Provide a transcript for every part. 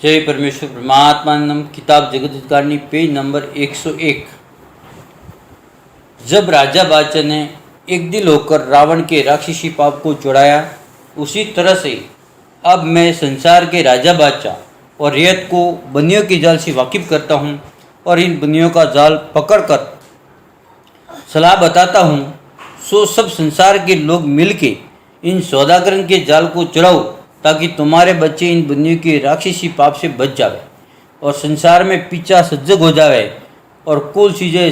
जय परमेश्वर परमात्मानंद। किताब जगत हितकारणी पेज नंबर 101। जब राजा बादशाह ने एक दिल होकर रावण के राक्षसी पाप को छुड़ाया, उसी तरह से अब मैं संसार के राजा बादशाह और रेत को बनियों के जाल से वाकिफ करता हूँ और इन बनियों का जाल पकड़कर सलाह बताता हूँ। सो सब संसार के लोग मिलके इन सौदागरन के जाल को चढ़ाओ, ताकि तुम्हारे बच्चे इन बनियों के राक्षसी पाप से बच जावे और संसार में पीछा सज्जग हो जावे और कुल चीज़ें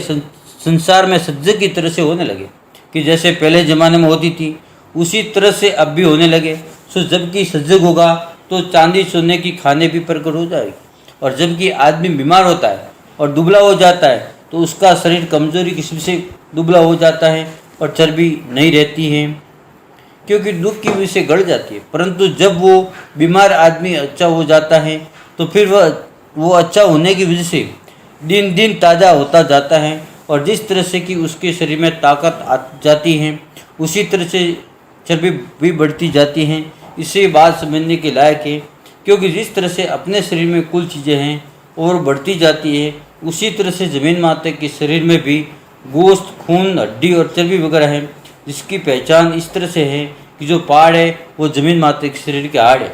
संसार में सज्जग की तरह से होने लगे कि जैसे पहले ज़माने में होती थी, उसी तरह से अब भी होने लगे। सो जबकि सज्जग होगा तो चांदी सोने की खाने भी प्रकट हो जाएगी, और जबकि आदमी बीमार होता है और दुबला हो जाता है तो उसका शरीर कमजोरी किस्म से दुबला हो जाता है और चर्बी नहीं रहती है, क्योंकि दुख की वजह से गड़ जाती है। परंतु जब वो बीमार आदमी अच्छा हो जाता है तो फिर वो अच्छा होने की वजह से दिन दिन ताज़ा होता जाता है, और जिस तरह से कि उसके शरीर में ताकत आ जाती है, उसी तरह से चर्बी भी बढ़ती जाती हैं। इससे बात समझने के लायक है, क्योंकि जिस तरह से अपने शरीर में कुल चीज़ें हैं और बढ़ती जाती है, उसी तरह से ज़मीन माता के शरीर में भी गोश्त, खून, हड्डी और चर्बी वगैरह है, जिसकी पहचान इस तरह से है कि जो पहाड़ है वो ज़मीन माता के शरीर के हाड़ है,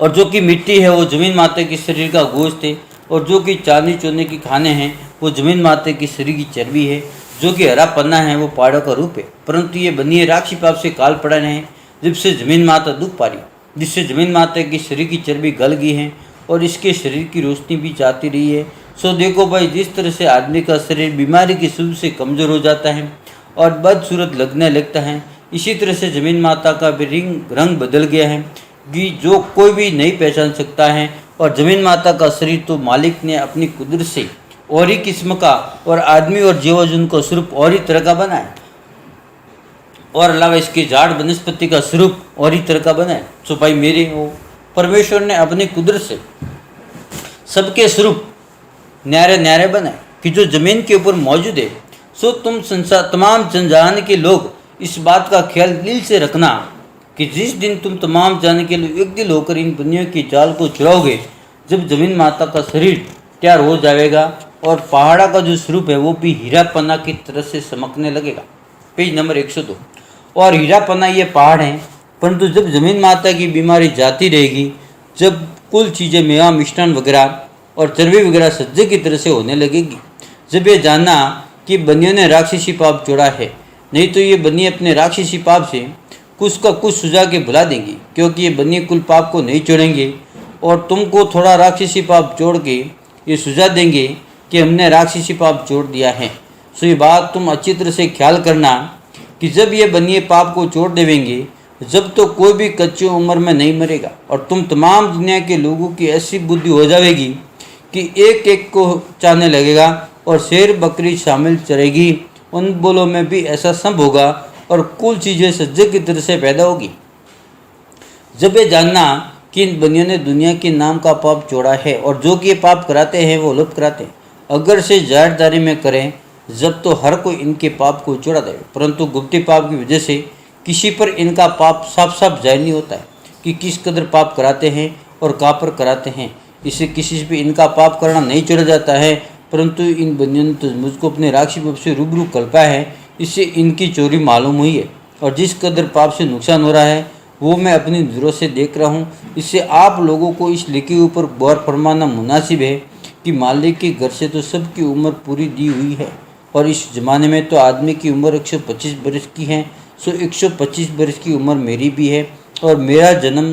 और जो कि मिट्टी है वो ज़मीन माता के शरीर का गोश्त है, और जो कि चांदी चोने की खाने हैं वो ज़मीन माता के शरीर की चर्बी है, जो कि हरा पन्ना है वो पहाड़ों का रूप है। परंतु ये बनिए राक्षसी पाप से काल पड़े हैं, जिससे ज़मीन माता दुख पा रही, जिससे ज़मीन माता की शरीर की चर्बी गल गई है और इसके शरीर की रोशनी भी जाती रही है। सो देखो भाई, जिस तरह से आदमी का शरीर बीमारी की शुरू से कमज़ोर हो जाता है और बदसूरत लगने लगता है, इसी तरह से ज़मीन माता का भी रंग बदल गया है कि जो कोई भी नहीं पहचान सकता है। और ज़मीन माता का शरीर तो मालिक ने अपनी कुदरत से और ही किस्म का और आदमी और जीव जंतु का स्वरूप और ही तरह का बनाया, और अलावा इसके झाड़ वनस्पति का स्वरूप और ही तरह का बनाया। सो भाई मेरे वो परमेश्वर ने अपनी कुदरत से सबके स्वरूप न्यारे न्यारे बनाए कि जो ज़मीन के ऊपर मौजूद है। सो तुम संसार तमाम जनजान के लोग इस बात का ख्याल दिल से रखना कि जिस दिन तुम तमाम जाने के लिए एक दिल होकर इन बनियों के जाल को छुड़ाओगे, जब ज़मीन माता का शरीर तैयार हो जाएगा और पहाड़ा का जो स्वरूप है वो भी हीरा पन्ना की तरह से चमकने लगेगा। Page number 102। और हीरा पन्ना ये पहाड़ हैं, परंतु जब ज़मीन माता की बीमारी जाती रहेगी, जब कुल चीज़ें मेवा मिष्ठान वगैरह और चर्बी वगैरह सज्जे की तरह से होने लगेगी, जब ये जानना कि बनियों ने राक्षसी पाप जोड़ा है, नहीं तो ये बनिए अपने राक्षसी पाप से कुछ का कुछ सुझा के भुला देंगी, क्योंकि ये बनिए कुल पाप को नहीं छोड़ेंगे और तुमको थोड़ा राक्षसी पाप जोड़ के ये सुझा देंगे कि हमने राक्षसी पाप जोड़ दिया है। सो ये बात तुम अच्छी तरह से ख्याल करना कि जब ये बनिए पाप को छोड़ देवेंगे, जब तो कोई भी कच्ची उम्र में नहीं मरेगा, और तुम तमाम दुनिया के लोगों की ऐसी बुद्धि हो जाएगी कि एक एक को चाहने लगेगा और शेर बकरी शामिल चलेगी, उन बोलों में भी ऐसा संभ होगा और कुल चीज़ें सज्जे की तरह से पैदा होगी। जब ये जानना कि इन बनियों ने दुनिया के नाम का पाप जोड़ा है, और जो कि ये पाप कराते हैं वो लुप्त कराते हैं, अगर से जाहिरदारी में करें जब तो हर कोई इनके पाप को जोड़ा दे, परंतु गुप्ती पाप की वजह से किसी पर इनका पाप साफ साफ जाहिर नहीं होता है कि किस कदर पाप कराते हैं और कहाँ पर कराते हैं। इससे किसी से भी इनका पाप करना नहीं छोड़ा जाता है, परंतु इन बनियों ने तो मुझको अपने राक्षसी पाप से रूबरू कल्पा है, इससे इनकी चोरी मालूम हुई है, और जिस कदर पाप से नुकसान हो रहा है वो मैं अपनी नज़रों से देख रहा हूँ। इससे आप लोगों को इस लिखे ऊपर गौर फरमाना मुनासिब है कि मालिक के घर से तो सबकी उम्र पूरी दी हुई है, और इस ज़माने में तो आदमी की उम्र 125 बरस की है। सो 125 बरस की उम्र मेरी भी है, और मेरा जन्म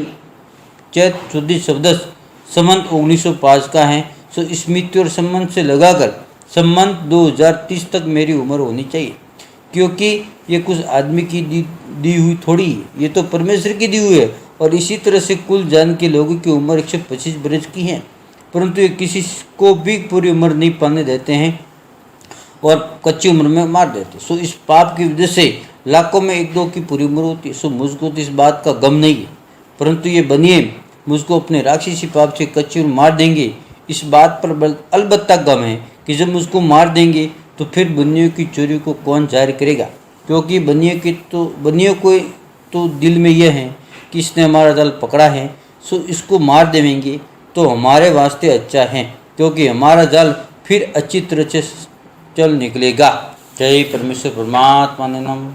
चैत 1414 संवत 1905 का है। सो स्मृति और संबंध से लगाकर संबंध 2030 तक मेरी उम्र होनी चाहिए, क्योंकि ये कुछ आदमी की दी हुई थोड़ी है, ये तो परमेश्वर की दी हुई है। और इसी तरह से कुल जान के लोगों की उम्र 125 बरस की है, परंतु ये किसी को भी पूरी उम्र नहीं पाने देते हैं और कच्ची उम्र में मार देते। सो इस पाप की वजह से लाखों में एक दो की पूरी उम्र होती है। सो मुझको तो इस बात का गम नहीं है, परंतु ये बनिए मुझको अपने राक्षसी पाप से कच्ची उम्र मार देंगे, इस बात पर अलबत्ता गम है कि जब मुझको मार देंगे तो फिर बनियों की चोरी को कौन जाहिर करेगा, क्योंकि बनियों को तो दिल में यह है कि इसने हमारा दल पकड़ा है, सो इसको मार देवेंगे। तो हमारे वास्ते अच्छा है, क्योंकि हमारा जाल फिर अच्छी तरह से चल निकलेगा। जय परमेश्वर परमात्मा ने नम।